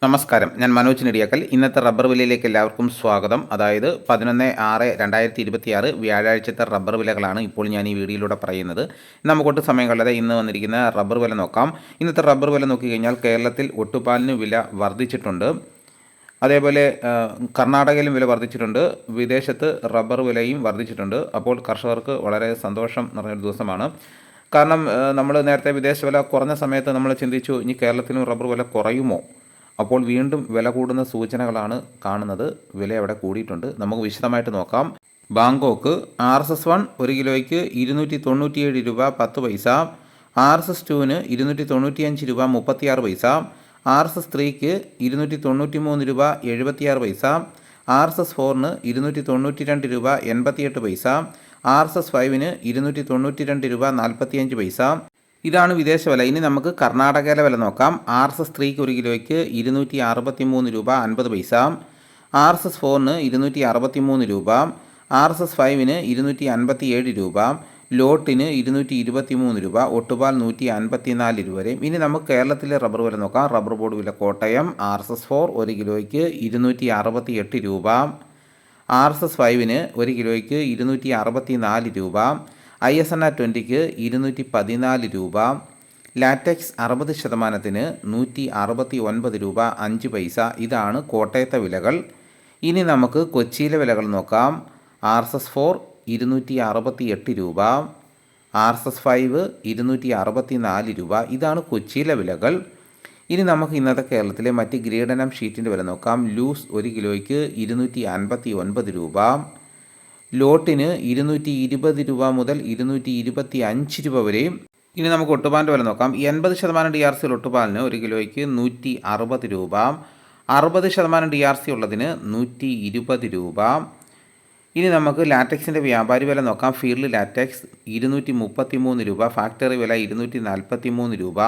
നമസ്കാരം, ഞാൻ മനോജ് നെടിയാക്കൽ. ഇന്നത്തെ റബ്ബർ വിലയിലേക്ക് എല്ലാവർക്കും സ്വാഗതം. അതായത് 11/6/2026 വ്യാഴാഴ്ചത്തെ റബ്ബർ വിലകളാണ് ഇപ്പോൾ ഞാൻ ഈ വീഡിയോയിലൂടെ പറയുന്നത്. നമുക്കൊട്ട് സമയം കളയാതെ ഇന്ന് വന്നിരിക്കുന്ന റബ്ബർ വില നോക്കാം. ഇന്നത്തെ റബ്ബർ വില നോക്കിക്കഴിഞ്ഞാൽ കേരളത്തിൽ ഒട്ടുപാലിന് വില വർദ്ധിച്ചിട്ടുണ്ട്. അതേപോലെ കർണാടകയിലും വില വർദ്ധിച്ചിട്ടുണ്ട്. വിദേശത്ത് റബ്ബർ വിലയും വർദ്ധിച്ചിട്ടുണ്ട്. അപ്പോൾ കർഷകർക്ക് വളരെ സന്തോഷം നിറഞ്ഞൊരു ദിവസമാണ്. കാരണം നമ്മൾ നേരത്തെ വിദേശ വില കുറഞ്ഞ സമയത്ത് നമ്മൾ ചിന്തിച്ചു ഇനി കേരളത്തിലും റബ്ബർ വില കുറയുമോ. അപ്പോൾ വീണ്ടും വില കൂടുന്ന സൂചനകളാണ് കാണുന്നത്. വില അവിടെ കൂടിയിട്ടുണ്ട്. നമുക്ക് വിശദമായിട്ട് നോക്കാം. ബാങ്കോക്ക് RSS-1 1 കിലോയ്ക്ക് 297 രൂപ 10 പൈസ. RSS-2ന് 295 രൂപ 36 പൈസ. RSS-3ക്ക് 293 രൂപ 76 പൈസ. RSS-4ന് 292 രൂപ 88 പൈസ. RSS-5ന് 292 രൂപ 45 പൈസ. ഇതാണ് വിദേശ വില. ഇനി നമുക്ക് കർണാടകയിലെ വില നോക്കാം. RSS-3ക്ക് 1 കിലോയ്ക്ക് 263 രൂപ 50 പൈസ. RSS-4ന് 263 രൂപ. RSS-5ന് 257 രൂപ. ലോട്ടിന് 223 രൂപ. ഒട്ടുപാൽ 154 രൂപ വരെ. ഇനി നമുക്ക് കേരളത്തിലെ റബ്ബർ വില നോക്കാം. റബ്ബർ ബോർഡ് വില കോട്ടയം RSS-4 1 കിലോയ്ക്ക് 268 രൂപ. RSS-5ന് 1 കിലോയ്ക്ക് 264 രൂപ. ISNR 20ക്ക് 214 രൂപ. ലാറ്റക്സ് 60%ന് 169 രൂപ 5 പൈസ. ഇതാണ് കോട്ടയത്തെ വിലകൾ. ഇനി നമുക്ക് കൊച്ചിയിലെ വിലകൾ നോക്കാം. RSS-4 268 രൂപ. RSS-5 264 രൂപ. ഇതാണ് കൊച്ചിയിലെ വിലകൾ. ഇനി നമുക്ക് ഇന്നത്തെ കേരളത്തിലെ മറ്റ് ഗ്രേഡ് ഷീറ്റിൻ്റെ വില നോക്കാം. ലൂസ് 1 കിലോയ്ക്ക് 259 രൂപ. ലോട്ടിന് 220 രൂപ മുതൽ 225 രൂപ വരെയും. ഇനി നമുക്ക് ഒട്ടുപാലിൻ്റെ വില നോക്കാം. 80% DRC ഒട്ടുപാലിന് 1 കിലോയ്ക്ക് 160 രൂപ. 60% DRC ഉള്ളതിന് 120 രൂപ. ഇനി നമുക്ക് ലാറ്റക്സിൻ്റെ വ്യാപാരി വില നോക്കാം. ഫീൽഡ് ലാറ്റക്സ് 233 രൂപ. ഫാക്ടറി വില 243 രൂപ.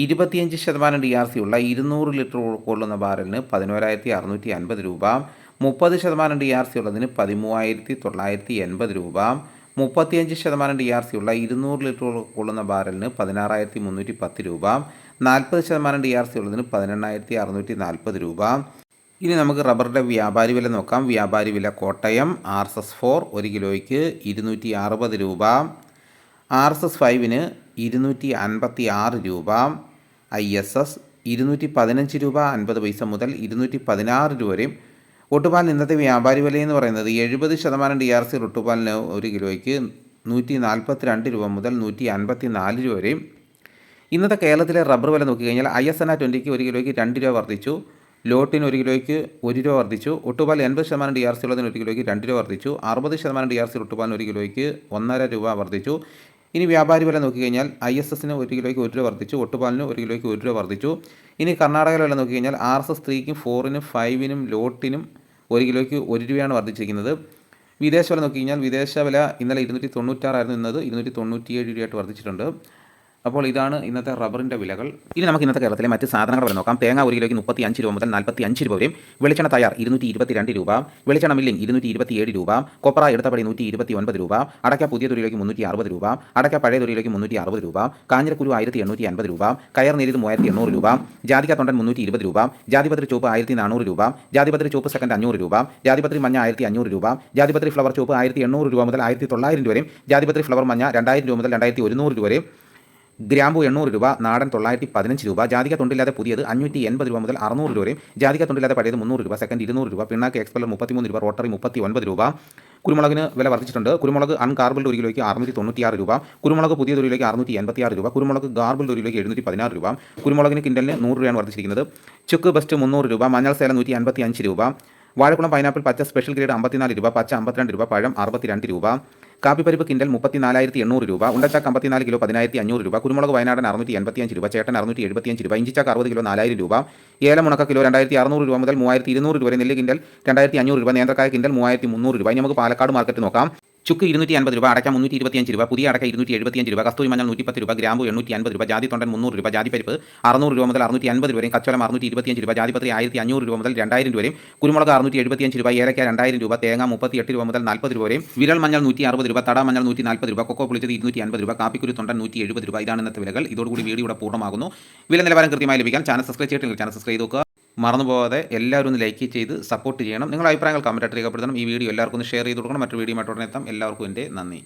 25% DRC ഉള്ള 200 ലിറ്റർ കൊള്ളുന്ന ബാരലിന് 11,650 രൂപ. 30% DRC ഉള്ളതിന് 13,980 രൂപ. 35% DRC ഉള്ള 200 ലിറ്റർ കൊള്ളുന്ന ബാരലിന് 16,310 രൂപ. 40% DRC ഉള്ളതിന് 18,640 രൂപ. ഇനി നമുക്ക് റബ്ബറിൻ്റെ വ്യാപാരി വില നോക്കാം. വ്യാപാരി വില കോട്ടയം RSS-4 1 കിലോയ്ക്ക് 260 രൂപ. RSS-5ന് 256 രൂപ. ISS 215 രൂപ 50 പൈസ മുതൽ 216 രൂപ വരെയും. ഒട്ടുപാലിന് ഇന്നത്തെ വ്യാപാരി വില എന്ന് പറയുന്നത് 70% DRC ഒട്ടുപാലിന് 1 കിലോയ്ക്ക് 142 രൂപ മുതൽ 154 രൂപ വരെയും. ഇന്നത്തെ കേരളത്തിലെ റബ്ബർ വില നോക്കിക്കഴിഞ്ഞാൽ ISNR 20ക്ക് 1 കിലോയ്ക്ക് 2 രൂപ വർദ്ധിച്ചു. ലോട്ടിന് 1 കിലോയ്ക്ക് 1 രൂപ വർദ്ധിച്ചു. ഒട്ടുപാൽ 80% DRC ഉള്ളതിന് 1 കിലോയ്ക്ക് 2 രൂപ വർദ്ധിച്ചു. 60% DRC ഒട്ടുപാലിന് 1 കിലോയ്ക്ക് 1.5 രൂപ വർദ്ധിച്ചു. ഇനി വ്യാപാരി വില നോക്കിക്കഴിഞ്ഞാൽ ISSന് 1 കിലോയ്ക്ക് 1 രൂപ വർദ്ധിച്ചു. ഒട്ടുപാലിന് 1 കിലോയ്ക്ക് 1 രൂപ വർദ്ധിച്ചു. ഇനി കർണാടകയിലെ വില നോക്കിക്കഴിഞ്ഞാൽ RSS-3ക്കും 4നും 5നും ലോട്ടിനും 1 കിലോയ്ക്ക് 1 രൂപയാണ് വർദ്ധിച്ചിരിക്കുന്നത്. വിദേശ വില നോക്കിക്കഴിഞ്ഞാൽ വിദേശ വില ഇന്നലെ 296 ആയിരുന്നു. ഇന്നത് 297 രൂപയായിട്ട് വർദ്ധിച്ചിട്ടുണ്ട്. അപ്പോൾ ഇതാണ് ഇന്നത്തെ റബ്ബറിൻ്റെ വിലകൾ. ഇനി നമുക്ക് ഇന്നത്തെ കേരളത്തിലെ മറ്റ് സാധനങ്ങൾ വില നോക്കാം. തേങ്ങ 1 കിലോയ്ക്ക് 35 രൂപ മുതൽ 45 രൂപ വരെയും. വെളിച്ചെണ്ണ തയ്യാർ 222 രൂപ. വെളിച്ചെണ്ണ മില്ലിംഗ് 227 രൂപ. കൊപ്ര എടുത്തപടി 129 രൂപ. അടയ്ക്ക പുതിയ തൊഴിലേക്ക് 360 രൂപ. അടയ്ക്ക പഴയ തൊഴിലേക്ക് 360 രൂപ. കാഞ്ഞിരക്കുരു 1850 രൂപ. കയർ നേരിയത് 3800 രൂപ. ജാതിക്ക തൊണ്ടൻ 320 രൂപ. ജാതിപത്രി ചുവപ്പ് 1400 രൂപ. ജാതിപത്രി ചുവപ്പ് സെക്കൻഡ് 500 രൂപ. ജാതിപത്രി മഞ്ഞ 1500 രൂപ. ജാതിപത്രി ഫ്ലവർ ചുവപ്പ് 1800 രൂപ മുതൽ 1900 രൂപ വരെയും. ജാതിപത്രി ഫ്ലവർ മഞ്ഞ 2000 രൂപ മുതൽ 2100 രൂപ വരെയും. ഗ്രാമ്പു 800 രൂപ. നാടൻ 915 രൂപ. ജാതിക തൊണ്ടില്ലാതെ പുതിയത് 580 രൂപ മുതൽ 600 രൂപ വരെയും. ജാതിക തൊണ്ടില്ലാതെ പഴയത് 300 രൂപ. സെക്കൻഡ് 200 രൂപ. പിണ്ണാക്ക് എക്സ്പെല്ലർ 33 രൂപ. റോട്ടറി 39 രൂപ. കുരുമുളകിന് വില വർദ്ധിച്ചിട്ടുണ്ട്. കുരുമുളക് അൺകാർബിൾഡ് 1 കിലോയ്ക്ക് 696 രൂപ. കുരുമുളക് പുതിയ തൊഴിലേക്ക് 686 രൂപ. കുരുമുളക് ഗാർബിൾഡ് 1 കിലോയ്ക്ക് 716 രൂപ. കുരുമുളകിന് കിൻഡലിന് 100 രൂപയാണ് വർദ്ധിച്ചിരിക്കുന്നത്. ചുക്ക് ബെസ്റ്റ് 300 രൂപ. മഞ്ഞൾ സേല 155 രൂപ. വാഴക്കുളം പൈനാപ്പിൾ പച്ച സ്പെഷ്യൽ ഗ്രേഡ് 54 രൂപ. പച്ച 52 രൂപ. പഴം 62 രൂപ. കാപ്പിപ്പരിപ്പ് കിൻഡൽ 34,800 രൂപ. ഉണ്ടച്ചാക്ക് 54 കിലോ 10,500 രൂപ. കുരുമുളക് വയനാടൻ 685 രൂപ. ചേട്ടൻ 675 രൂപ. ഇഞ്ചിച്ചാക്ക് 60 കിലോ 4000 രൂപ. ഏലം ഉണക്ക കിലോ 2600 രൂപ മുതൽ 3200 രൂപ വരെ. നെല്ല് കിൻഡൽ 2500 രൂപ. നേന്ത്രക്കായ കിൻഡൽ 3300 രൂപ. ഇനി നമുക്ക് പാലക്കാട് മാർക്കറ്റ് നോക്കാം. ചുക്ക് 250 രൂപ. അടയ്ക്ക 325 രൂപ. പുതിയ അടയ്ക്ക 275 രൂപ. കസ്തൂരി മഞ്ഞൾ 110 രൂപ. ഗ്രാമ്പു 850 രൂപ. ജാതി തൊണ്ടൻ 300 രൂപ. ജാതിപ്പരിപ്പ് 600 രൂപ മുതൽ 650 രൂപ വരെയും. കച്ചവടം 625 രൂപ. ജാതിപത്രി 1500 രൂപ മുതൽ 2000 രൂപ വരെയും. കുരുമുളക് 675 രൂപ. ഏലക്ക 2000 രൂപ. തേങ്ങ 38 രൂപ മുതൽ 40 രൂപ വരെയും. വിരൽ മഞ്ഞൾ 160 രൂപ. തട മഞ്ഞൾ 140 രൂപ. കൊക്കോ പൊളിച്ചത് 250 രൂപ. കാപ്പിക്കുരു തൊണ്ടൻ 170 രൂപ. ഇതാണ് ഇന്നത്തെ വിലകൾ. ഇതോടുകൂടി വീഡിയോ ഇവിടെ പൂർണ്ണമാകുന്നു. വില നിലവാരം കൃത്യമായി ലഭിക്കാൻ ചാനൽ സബ്സ്ക്രൈബ് ചെയ്തിട്ടില്ല. ചാനൽ സബ്സ്ക്രൈബ് ചെയ്ത് നോക്കുക. മറന്നു പോകാതെ എല്ലാവരും ഒന്ന് ലൈക്ക് ചെയ്ത് സപ്പോർട്ട് ചെയ്യണം. നിങ്ങളുടെ അഭിപ്രായങ്ങൾ കമൻറ്റായിട്ട് രേഖപ്പെടുത്തണം. ഈ വീഡിയോ എല്ലാവർക്കും ഒന്ന് ഷെയർ ചെയ്ത് കൊടുക്കണം. മറ്റൊരു വീഡിയോ ഉടനെ എത്താം. എല്ലാവർക്കും എൻ്റെ നന്ദി.